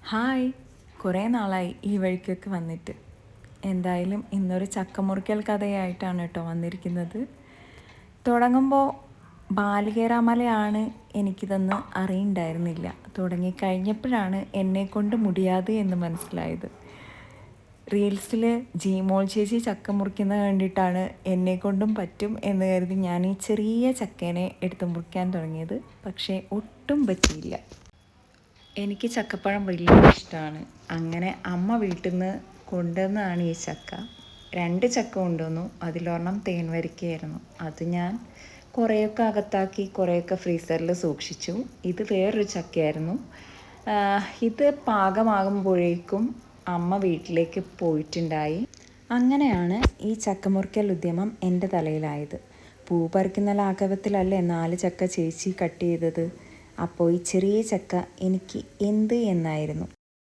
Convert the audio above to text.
Hi, കുറേ നാളായി ഈ വഴിക്കൊക്കെ വന്നിട്ട്. എന്തായാലും ഇന്നൊരു ചക്കമുറിക്കൽ കഥയായിട്ടാണ് കേട്ടോ വന്നിരിക്കുന്നത്. തുടങ്ങുമ്പോൾ ബാലികേറാമലയാണ് എനിക്കിതെന്ന് അറിയണ്ടായിരുന്നില്ല. തുടങ്ങിക്കഴിഞ്ഞപ്പോഴാണ് എന്നെക്കൊണ്ട് മുടിയാതെ എന്ന് മനസ്സിലായത്. റീൽസിൽ ജീമോൾ ചേച്ചി ചക്ക മുറിക്കുന്നത് കണ്ടിട്ടാണ് എന്നെക്കൊണ്ടും പറ്റും എന്ന് കരുതി ഞാൻ ഈ ചെറിയ ചക്കേനെ എടുത്ത് മുറിക്കാൻ തുടങ്ങിയത്. പക്ഷേ ഒട്ടും പറ്റിയില്ല. എനിക്ക് ചക്കപ്പഴം വലിയ ഇഷ്ടമാണ്. അങ്ങനെ അമ്മ വീട്ടിൽ നിന്ന് കൊണ്ടുവന്നതാണ് ഈ ചക്ക. 2 ചക്ക കൊണ്ടുവന്നു. അതിലൊരെണ്ണം തേൻ വരിക്കയായിരുന്നു. അത് ഞാൻ കുറേയൊക്കെ അകത്താക്കി കുറേയൊക്കെ ഫ്രീസറിൽ സൂക്ഷിച്ചു. ഇത് വേറൊരു ചക്കയായിരുന്നു. ഇത് പാകമാകുമ്പോഴേക്കും അമ്മ വീട്ടിലേക്ക് പോയിട്ടുണ്ടായി. അങ്ങനെയാണ് ഈ ചക്കമുറിക്കൽ ഉദ്യമം എൻ്റെ തലയിലായത്. പൂ പറിക്കുന്ന ലാഘവത്തിലല്ലേ 4 ചക്ക ചേച്ചി കട്ട് ചെയ്തത്. അപ്പോൾ ഈ ചെറിയ ചക്ക എനിക്ക് എന്ത് എന്നായിരുന്നു.